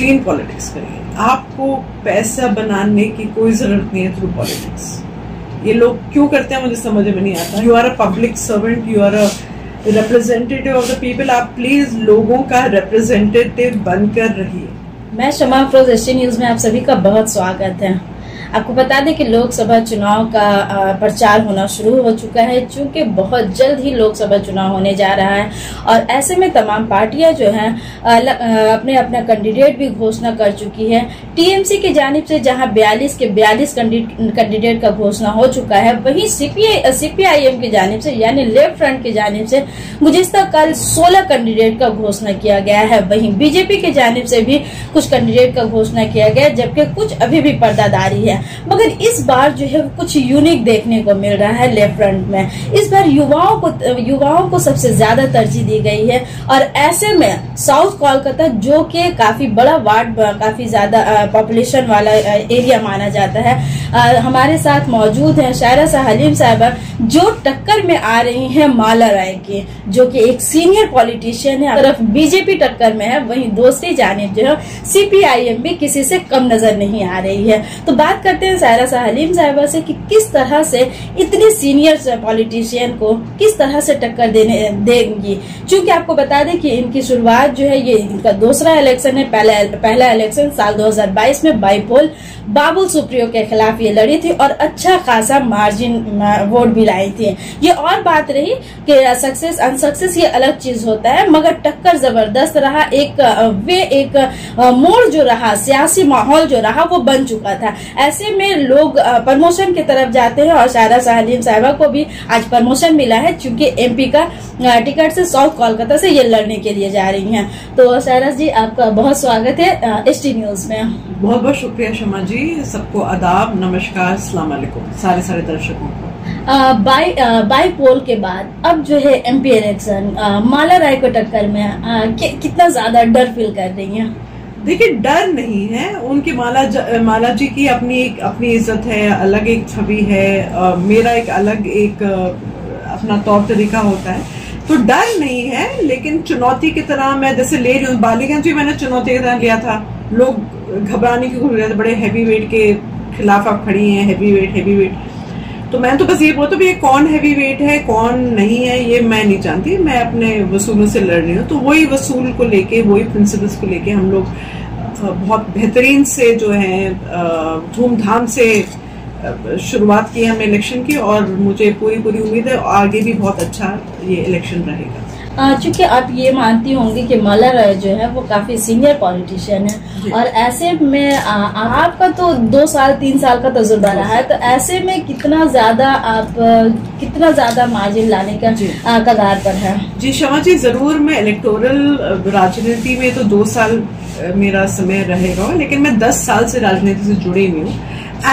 Clean politics करिए। आपको पैसा बनाने की कोई जरूरत नहीं है थ्रू पॉलिटिक्स। ये लोग क्यों करते हैं मुझे समझ में नहीं आता। You are a public servant, you are a representative of the people. आप प्लीज लोगों का रिप्रेजेंटेटिव बनकर रहिए। मैं शमा अफरोज, एसटी न्यूज में आप सभी का बहुत स्वागत है। आपको बता दें कि लोकसभा चुनाव का प्रचार होना शुरू हो चुका है, चूंकि बहुत जल्द ही लोकसभा चुनाव होने जा रहा है और ऐसे में तमाम पार्टियां जो हैं अपने अपना कैंडिडेट भी घोषणा कर चुकी है। टीएमसी की जानिब से जहां 42 के 42 कैंडिडेट का घोषणा हो चुका है, वहीं सीपीआईएम की जानिब से यानी लेफ्ट फ्रंट की जानिब से गुज़िश्ता कल 16 कैंडिडेट का घोषणा किया गया है। वहीं बीजेपी की जानिब से भी कुछ कैंडिडेट का घोषणा किया गया, जबकि कुछ अभी भी पर्दादारी है। मगर इस बार जो है कुछ यूनिक देखने को मिल रहा है लेफ्ट फ्रंट में। इस बार युवाओं को सबसे ज्यादा तरजीह दी गई है और ऐसे में साउथ कोलकाता, जो कि काफी बड़ा वार्ड, काफी ज्यादा पॉपुलेशन वाला एरिया माना जाता है, हमारे साथ मौजूद है शायरा शाह हलीम साहिबा, जो टक्कर में आ रही है माला राय की, जो कि एक सीनियर पॉलिटिशियन है। तरफ बीजेपी टक्कर में है, वहीं दूसरी जानिब जो है सीपीआईएम भी किसी से कम नजर नहीं आ रही है। तो बात करते हैं शायरा शाह हलीम साहिबा से कि किस तरह से इतने सीनियर पॉलिटिशियन को किस तरह से टक्कर देंगी। चूंकि आपको बता दें कि इनकी शुरुआत जो है, ये इनका दूसरा इलेक्शन है। पहला इलेक्शन साल 2022 में बाईपोल बाबुल सुप्रियो के खिलाफ ये लड़ी थी और अच्छा खासा मार्जिन वोट भी लाई थी। ये और बात रही कि सक्सेस अनसक्सेस ये अलग चीज होता है, मगर टक्कर जबरदस्त रहा। एक मोड़ जो रहा, सियासी माहौल जो रहा, वो बन चुका था। ऐसे में लोग प्रमोशन की तरफ जाते हैं और शायरा शाह हलीम साहिबा को भी आज प्रमोशन मिला है, चूंकि एमपी का टिकट से साउथ कोलकाता से ये लड़ने के लिए जा रही हैं। तो शायरा जी, आपका बहुत स्वागत है एसटी न्यूज में। बहुत बहुत शुक्रिया शमा जी। सबको आदाब, नमस्कार, अस्सलाम वालेकुम सारे दर्शकों को। बाई पोल के बाद अब जो है एमपी इलेक्शन, माला राय को टक्कर में कितना ज्यादा डर फील कर रही है? देखिए, डर नहीं है। उनकी माला जी की अपनी इज्जत है, अलग एक छवि है, मेरा एक अलग अपना तौर तरीका होता है, तो डर नहीं है। लेकिन चुनौती की तरह मैं जैसे ले रही हूँ, बालीगंज भी मैंने चुनौती की तरह लिया था। लोग घबराने की कोशिश करते, बड़े हैवी वेट के खिलाफ आप खड़ी हैं, हैवी वेट। तो मैं तो बस ये बोलता हूँ, ये कौन हैवी वेट है कौन नहीं है ये मैं नहीं जानती। मैं अपने वसूलों से लड़ रही हूँ, तो वही वसूल को लेके, वही प्रिंसिपल्स को लेके हम लोग बहुत बेहतरीन से जो है धूमधाम से शुरुआत की हमने इलेक्शन की, और मुझे पूरी उम्मीद है आगे भी बहुत अच्छा ये इलेक्शन रहेगा। चूंकि आप ये मानती होंगी कि माला राय जो है वो काफी सीनियर पॉलिटिशियन है और ऐसे में आपका तो 2 साल 3 साल का तजुर्बा रहा है, तो ऐसे में कितना ज्यादा मार्जिन लाने का कगार पर है? जी शमा जी, जरूर। मैं इलेक्टोरल राजनीति में तो 2 साल मेरा समय रहेगा, लेकिन मैं 10 साल से राजनीति से जुड़ी हुई हूँ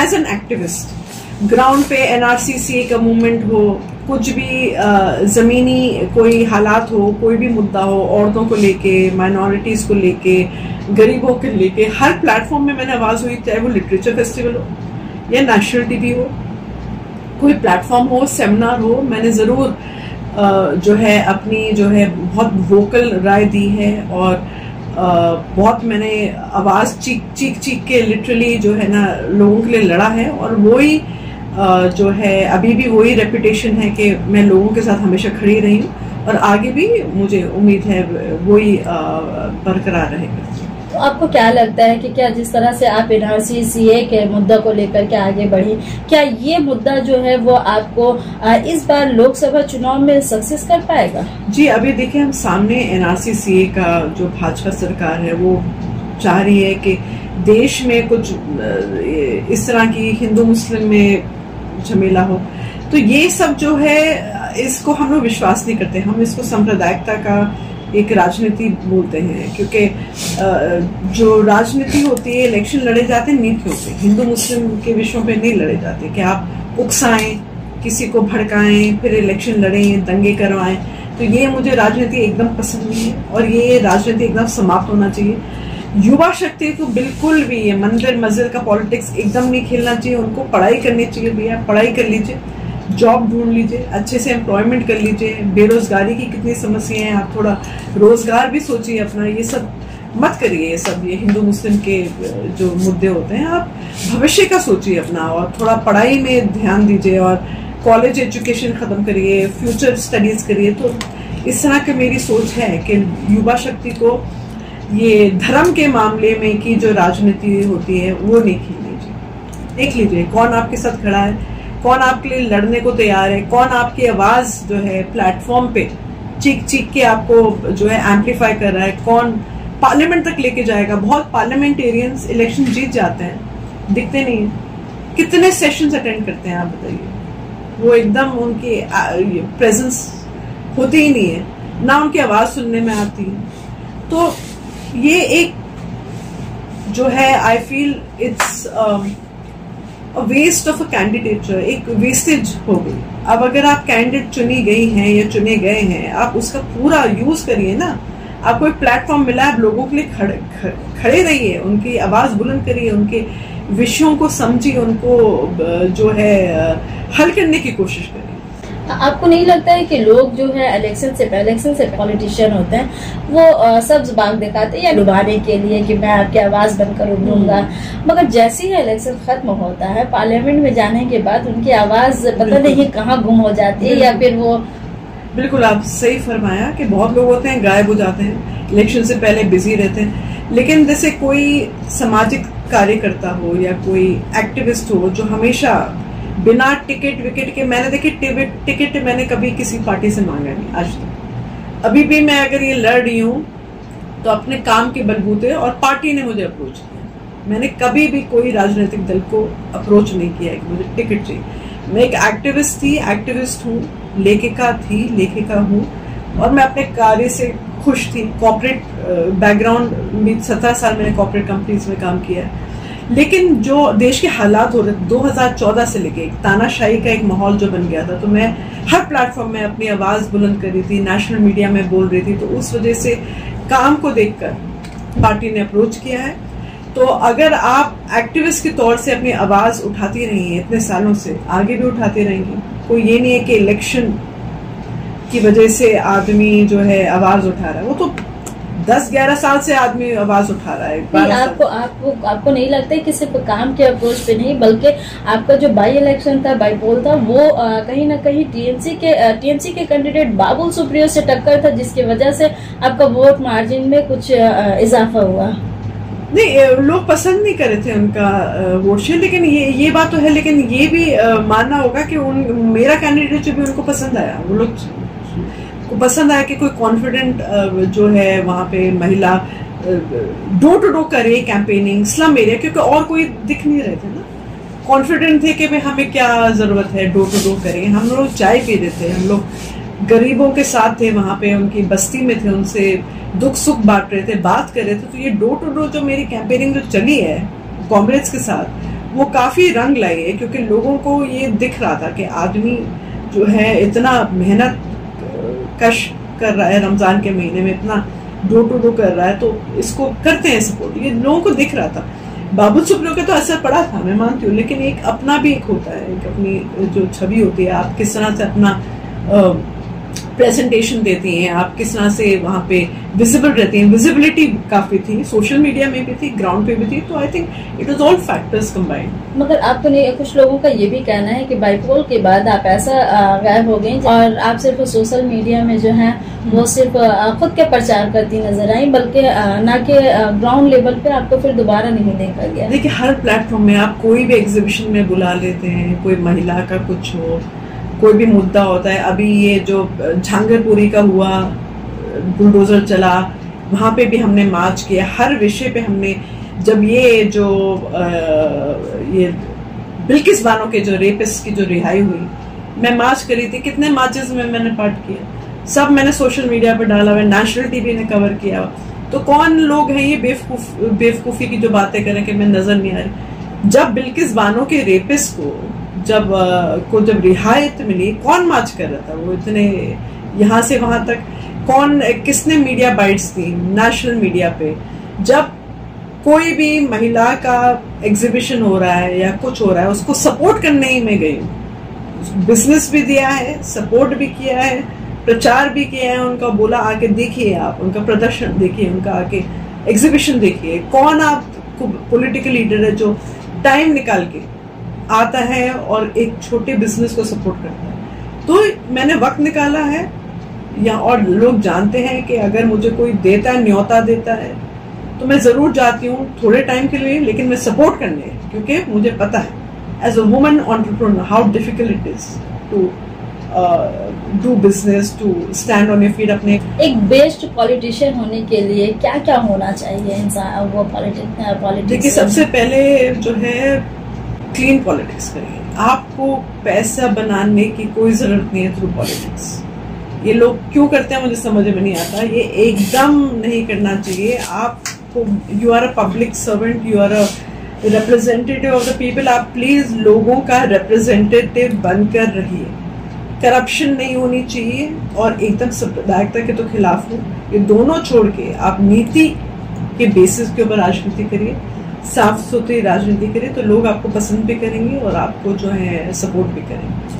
एज एन एक्टिविस्ट। ग्राउंड पे एनआरसी का मूवमेंट हो, कुछ भी जमीनी कोई हालात हो, कोई भी मुद्दा हो, औरतों को लेके, माइनॉरिटीज को लेके, गरीबों के लेके, हर प्लेटफॉर्म में मैंने आवाज हुई, चाहे वो लिटरेचर फेस्टिवल हो या नेशनल टीवी हो, कोई प्लेटफॉर्म हो, सेमिनार हो, मैंने जरूर जो है अपनी जो है बहुत वोकल राय दी है और बहुत मैंने आवाज चीख के लिटरली जो है ना लोगों के लिए लड़ा है। और वही जो है अभी भी वही रेपुटेशन है कि मैं लोगों के साथ हमेशा खड़ी रही हूँ और आगे भी मुझे उम्मीद है वही बरकरार रहेगा। तो आपको क्या लगता है कि क्या जिस तरह से आप एनआरसी सीए के मुद्दा को लेकर के आगे बढ़ी, क्या ये मुद्दा जो है वो आपको इस बार लोकसभा चुनाव में सक्सेस कर पाएगा? जी, अभी देखिए, हम सामने एनआरसी सीए का जो भाजपा सरकार है वो चाह रही है कि देश में कुछ इस तरह की हिंदू मुस्लिम में झमेला हो, तो ये सब जो है इसको हम लोग विश्वास नहीं करते। हम इसको सांप्रदायिकता का एक राजनीति बोलते हैं, क्योंकि जो राजनीति होती है, इलेक्शन लड़े जाते हैं नीति होते हैं, हिंदू मुस्लिम के विषयों पे नहीं लड़े जाते कि आप उकसाएं, किसी को भड़काएं, फिर इलेक्शन लड़ें, दंगे करवाएं। तो ये मुझे राजनीति एकदम पसंद नहीं है और ये राजनीति एकदम समाप्त होना चाहिए। युवा शक्ति को बिल्कुल भी ये मंदिर मस्जिद का पॉलिटिक्स एकदम नहीं खेलना चाहिए। उनको पढ़ाई करनी चाहिए। भैया पढ़ाई कर लीजिए, जॉब ढूंढ लीजिए, अच्छे से एम्प्लॉयमेंट कर लीजिए। बेरोजगारी की कितनी समस्या है, आप थोड़ा रोजगार भी सोचिए अपना। ये सब मत करिए सब ये हिंदू मुस्लिम के जो मुद्दे होते हैं। आप भविष्य का सोचिए अपना, और थोड़ा पढ़ाई में ध्यान दीजिए, और कॉलेज एजुकेशन खत्म करिए, फ्यूचर स्टडीज करिए। तो इस तरह की मेरी सोच है कि युवा शक्ति को ये धर्म के मामले में की जो राजनीति होती है वो नहीं खेलनी चाहिए। देख लीजिए कौन आपके साथ खड़ा है, कौन आपके लिए लड़ने को तैयार है, कौन आपकी आवाज जो है प्लेटफॉर्म पे चीख चीख के आपको जो है एम्पलीफाई कर रहा है, कौन पार्लियामेंट तक लेके जाएगा। बहुत पार्लियामेंटेरियंस इलेक्शन जीत जाते हैं, दिखते नहीं है। कितने सेशंस अटेंड करते हैं आप बताइए, वो एकदम उनकी प्रेजेंस होती ही नहीं है, ना उनकी आवाज सुनने में आती है। तो ये एक जो है I feel it's waste of a candidature, एक वेस्टेज हो गई। अब अगर आप कैंडिडेट चुनी गई हैं या चुने गए हैं, आप उसका पूरा यूज करिए ना। आपको एक प्लेटफॉर्म मिला है, आप लोगों के लिए खड़े रहिए, उनकी आवाज बुलंद करिए, उनके विषयों को समझिए, उनको जो है हल करने की कोशिश करिए। आपको नहीं लगता है कि लोग जो है इलेक्शन से पॉलिटिशियन होते हैं वो सब्ज बाग दिखाते हैं या डुबाने के लिए कि मैं आपकी आवाज बनकर उठूंगा, मगर जैसे ही इलेक्शन खत्म होता है पार्लियामेंट में जाने के बाद उनकी आवाज पता नहीं कहाँ गुम हो जाती है, या फिर वो बिल्कुल आप सही फरमाया कि बहुत लोग होते हैं गायब हो जाते हैं, इलेक्शन से पहले बिजी रहते हैं। लेकिन जैसे कोई सामाजिक कार्यकर्ता हो या कोई एक्टिविस्ट हो जो हमेशा बिना टिकट विकेट के, मैंने देखिए टिकट मैंने कभी किसी पार्टी से मांगा नहीं आज तक। अभी भी मैं अगर ये लड़ रही हूँ तो अपने काम के बलबूते, और पार्टी ने मुझे अप्रोच किया। मैंने कभी भी कोई राजनीतिक दल को अप्रोच नहीं किया कि मुझे टिकट चाहिए। मैं एक एक्टिविस्ट हूँ, लेखिका हूँ, और मैं अपने कार्य से खुश थी। कॉर्पोरेट बैकग्राउंड में 17 साल मैंने कॉर्पोरेट कंपनीज में काम किया है। लेकिन जो देश के हालात हो रहे 2014 से लेके तानाशाही का एक माहौल जो बन गया था, तो मैं हर प्लेटफॉर्म में अपनी आवाज बुलंद कर रही थी, नेशनल मीडिया में बोल रही थी। तो उस वजह से काम को देखकर पार्टी ने अप्रोच किया है। तो अगर आप एक्टिविस्ट के तौर से अपनी आवाज उठाती रही हैं इतने सालों से, आगे भी उठाती रहेंगी। कोई ये नहीं है कि इलेक्शन की वजह से आदमी जो है आवाज उठा रहा है, वो तो 10-11 साल से आदमी आवाज उठा रहा है। आपको नहीं लगता है कि सिर्फ काम के अप्रोच पे नहीं, बल्कि आपका जो बाई इलेक्शन था, बाई पोल था, वो कहीं ना कहीं टीएमसी के कैंडिडेट बाबुल सुप्रियो से टक्कर था, जिसकी वजह से आपका वोट मार्जिन में कुछ इजाफा हुआ? नहीं, लोग पसंद नहीं कर रहे थे उनका वोट शेयर, लेकिन ये बात तो है। लेकिन ये भी मानना होगा कि मेरा कैंडिडेट जो भी उनको पसंद आया, वो लोग को पसंद आया कि कोई कॉन्फिडेंट जो है वहां पे महिला डोर टू डोर करे कैंपेनिंग स्लम एरिया, क्योंकि और कोई दिख नहीं रहे थे ना। कॉन्फिडेंट थे कि भाई हमें क्या जरूरत है, डोर टू डोर करेंगे। हम लोग चाय पी रहे थे, हम लोग गरीबों के साथ थे, वहां पे उनकी बस्ती में थे, उनसे दुख सुख बांट रहे थे, बात कर रहे थे। तो ये डोर टू डोर जो मेरी कैंपेनिंग जो चली है कांग्रेस के साथ, वो काफी रंग लाई है, क्योंकि लोगों को ये दिख रहा था कि आदमी जो है इतना मेहनत कश कर रहा है, रमजान के महीने में इतना डोर टू डोर कर रहा है, तो इसको करते हैं सपोर्ट। ये लोगों को दिख रहा था। बाबुल सुप्रियो का तो असर पड़ा था, मैं मानती हूँ, लेकिन एक अपना भी एक होता है, एक अपनी जो छवि होती है, आप किस तरह से अपना प्रेजेंटेशन देती हैं, आप किस तरह से वहां पे विजिबल रहती हैं। विजिबिलिटी काफी थी, सोशल मीडिया में भी थी, ग्राउंड पे भी थी। तो I think it was all factors combined. मगर आपको नहीं, कुछ लोगों का ये भी कहना है कि बाईपोल के बाद आप ऐसा गायब हो गई और आप सिर्फ सोशल मीडिया में जो है वो सिर्फ खुद के प्रचार करती नजर आई, बल्कि ना कि ग्राउंड लेवल पे आपको फिर दोबारा नहीं देखा गया। देखिए, हर प्लेटफॉर्म में आप कोई भी एग्जीबिशन में बुला लेते हैं, कोई महिला का कुछ हो, कोई भी मुद्दा होता है। अभी ये जो झांगरपुरी का हुआ, बुलडोजर चला, वहां पे भी हमने मार्च किया। हर विषय पे हमने, जब ये जो ये बिल्किस बानो के जो रेपिस्ट की जो रिहाई हुई, मैं मार्च करी थी। कितने मार्चेस में मैंने पार्ट किया, सब मैंने सोशल मीडिया पे डाला हुआ, नेशनल टीवी ने कवर किया। तो कौन लोग हैं ये बेवकूफी की जो बातें करें कि मैं नजर नहीं आ रही। जब बिल्किस बानो के रेपिस्ट जब रिहायत मिली, कौन मार्च कर रहा था? वो इतने यहाँ से वहां तक कौन, किसने मीडिया बाइट्स दी नेशनल मीडिया पे? जब कोई भी महिला का एग्जीबिशन हो रहा है या कुछ हो रहा है, उसको सपोर्ट करने ही मैं गई हूँ। बिजनेस भी दिया है, सपोर्ट भी किया है, प्रचार भी किया है उनका, बोला आके देखिए, आप उनका प्रदर्शन देखिए, उनका आके एग्जीबिशन देखिए, कौन आपको पॉलिटिकल लीडर है जो टाइम निकाल के आता है और एक छोटे बिजनेस को सपोर्ट करता है। तो मैंने वक्त निकाला है या, और लोग जानते हैं कि अगर मुझे कोई देता है, न्योता देता है, तो मैं जरूर जाती हूँ थोड़े टाइम के लिए, लेकिन मैं सपोर्ट करने, क्योंकि मुझे पता है as a woman entrepreneur how difficult it is to do business, to stand on your feet. अपने एक बेस्ट पॉलिटिशियन होने के लिए क्या क्या होना चाहिए इंसान, वो पॉलिटिक्स? देखिए, सबसे पहले जो है क्लीन पॉलिटिक्स करिए। आपको पैसा बनाने की कोई जरूरत नहीं है थ्रू पॉलिटिक्स। ये लोग क्यों करते हैं मुझे समझ में नहीं आता, ये एकदम नहीं करना चाहिए। आपको, you are a public servant, you are a representative of the people. आप प्लीज लोगों का रिप्रेजेंटेटिव बनकर रहिए। करप्शन नहीं होनी चाहिए और एकदम सांप्रदायिकता के तो खिलाफ हो। ये दोनों छोड़ के आप नीति के बेसिस के ऊपर राजनीति करिए, साफ सुथरी राजनीति करिए, तो लोग आपको पसंद भी करेंगे और आपको जो है सपोर्ट भी करेंगे।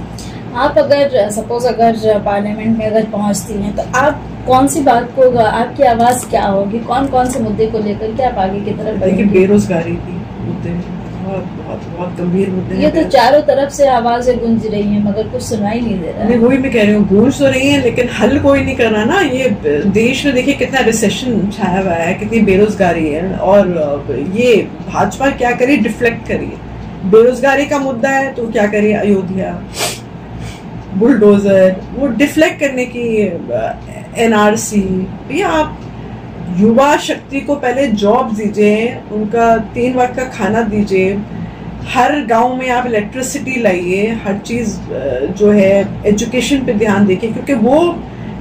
आप अगर सपोज अगर पार्लियामेंट में अगर पहुंचती हैं तो आप कौन सी बात को, आपकी आवाज क्या होगी, कौन कौन से मुद्दे को लेकर के आप आगे की तरफ बढ़ेंगे? बेरोजगारी की मुद्दे बहुत बहुत बहुत गंभीर मुद्दे हैं। ये तो चारों तरफ से आवाजें गूंज रही हैं मगर कुछ सुनाई नहीं दे रहा है। वही मैं कह रही हूँ, गूंज तो रही है लेकिन हल कोई नहीं कर रहा ना। ये देश में देखिए कितना रिसेशन छाया हुआ है, कितनी बेरोजगारी है, और ये भाजपा क्या करिए, डिफ्लेक्ट करिए। बेरोजगारी का मुद्दा है तो क्या करिए, अयोध्या, बुलडोजर, वो डिफ्लेक्ट करने की एनआरसी। भैया आप युवा शक्ति को पहले जॉब दीजिए, उनका 3 वक्त का खाना दीजिए, हर गांव में आप इलेक्ट्रिसिटी लाइए, हर चीज जो है एजुकेशन पे ध्यान देखिए, क्योंकि वो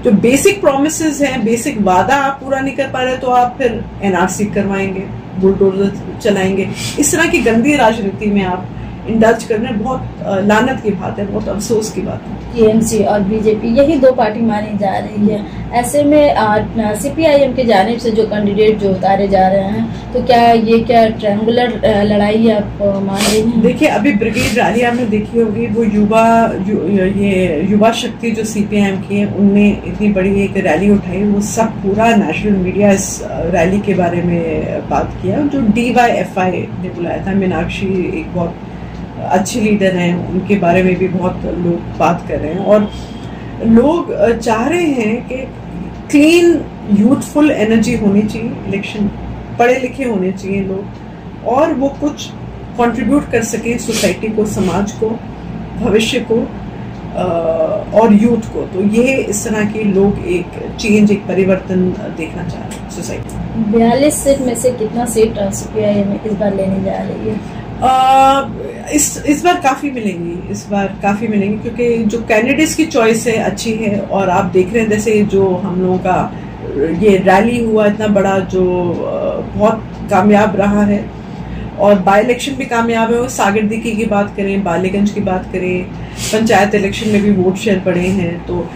जो बेसिक प्रोमिसेस हैं, बेसिक वादा आप पूरा नहीं कर पा रहे तो आप फिर एनआरसी करवाएंगे, बुलडोजर चलाएंगे। इस तरह की गंदी राजनीति में आप इंडल्ज करने बहुत लानत की बात है, बहुत अफसोस की बात है। टीएमसी और बीजेपी यही 2 पार्टी मानी जा रही है, ऐसे में सीपीआईएम की जानिब से जो कैंडिडेट जो उतारे जा रहे हैं, तो क्या ये ट्रायंगुलर लड़ाई आप मान रही हैं? देखिए, अभी ब्रिगेड रैली आपने देखी होगी, वो युवा शक्ति जो सीपीआईएम की है, उनने इतनी बड़ी एक रैली उठाई, वो सब पूरा नेशनल मीडिया इस रैली के बारे में बात किया। जो DYFI ने बुलाया था, मीनाक्षी एक बहुत अच्छी लीडर हैं, उनके बारे में भी बहुत लोग बात कर रहे हैं, और लोग चाह रहे हैं कि क्लीन यूथफुल एनर्जी होनी चाहिए इलेक्शन, पढ़े लिखे होने चाहिए लोग, और वो कुछ कंट्रीब्यूट कर सके सोसाइटी को, समाज को, भविष्य को और यूथ को। तो ये इस तरह के लोग एक चेंज, एक परिवर्तन देखना चाह रहे हैं सोसाइटी। 42 सीट में से कितना सीट सीपीआईएम इस बार लेने जा रही है? इस बार काफी मिलेंगी, इस बार काफी मिलेंगी, क्योंकि जो कैंडिडेट्स की चॉइस है अच्छी है, और आप देख रहे हैं जैसे जो हम लोगों का ये रैली हुआ इतना बड़ा, जो बहुत कामयाब रहा है, और बाई इलेक्शन भी कामयाब है। सागर दिकी की बात करें, बालीगंज की बात करें, पंचायत इलेक्शन में भी वोट शेयर पड़े हैं, तो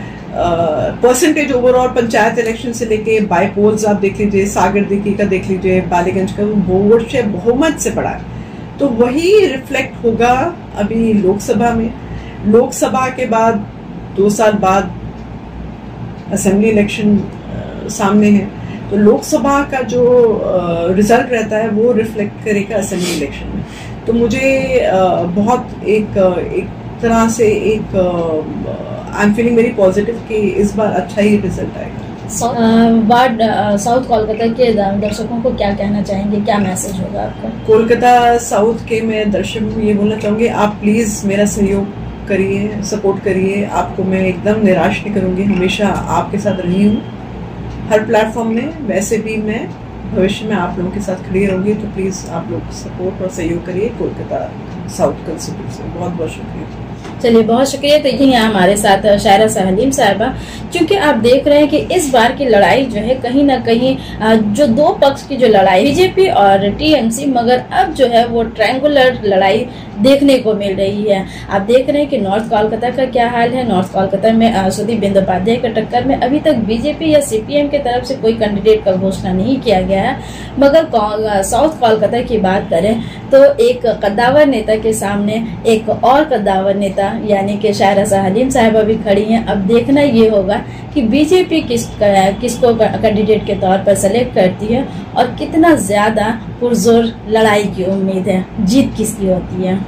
परसेंटेज ओवरऑल पंचायत इलेक्शन से लेके बाई पोल्स आप देख लीजिए, सागर दिकी का देख लीजिए, बालीगंज का वोट शेयर बहुमत से पड़ा है। तो वही रिफ्लेक्ट होगा अभी लोकसभा में। लोकसभा के बाद 2 साल बाद असेंबली इलेक्शन सामने है, तो लोकसभा का जो रिजल्ट रहता है वो रिफ्लेक्ट करेगा असेंबली इलेक्शन में। तो मुझे बहुत एक तरह से I am feeling very positive कि इस बार अच्छा ही रिजल्ट आएगा। साउथ कोलकाता के दर्शकों को क्या कहना चाहेंगे, क्या मैसेज होगा आपका? कोलकाता साउथ के मैं दर्शकों को ये बोलना चाहूंगी, आप प्लीज मेरा सहयोग करिए, सपोर्ट करिए। आपको मैं एकदम निराश नहीं करूंगी, हमेशा आपके साथ रही हूँ हर प्लेटफॉर्म में, वैसे भी मैं भविष्य में आप लोगों के साथ खड़ी रहूंगी। तो प्लीज आप लोग सपोर्ट और सहयोग करिए कोलकाता साउथ कंस्टिट्यूंसी। बहुत बहुत शुक्रिया। चलिए, बहुत शुक्रिया। तो यही है हमारे साथ शायरा हलीम साहिबा। क्योंकि आप देख रहे हैं कि इस बार की लड़ाई जो है कहीं ना कहीं जो 2 पक्ष की जो लड़ाई बीजेपी और टीएमसी, मगर अब जो है वो ट्रायंगुलर लड़ाई देखने को मिल रही है। आप देख रहे हैं कि नॉर्थ कोलकाता का क्या हाल है। नॉर्थ कोलकाता में सुदीप बंदोपाध्याय के टक्कर में अभी तक बीजेपी या सीपीएम की तरफ से कोई कैंडिडेट का घोषणा नहीं किया गया है, मगर साउथ कोलकाता की बात करें तो एक कद्दावर नेता के सामने एक और कद्दावर नेता यानी कि शाहरा हलीम साहिबा भी खड़ी हैं। अब देखना ये होगा कि बीजेपी किसको कैंडिडेट के तौर पर सेलेक्ट करती है और कितना ज्यादा पुरजोर लड़ाई की उम्मीद है, जीत किसकी होती है।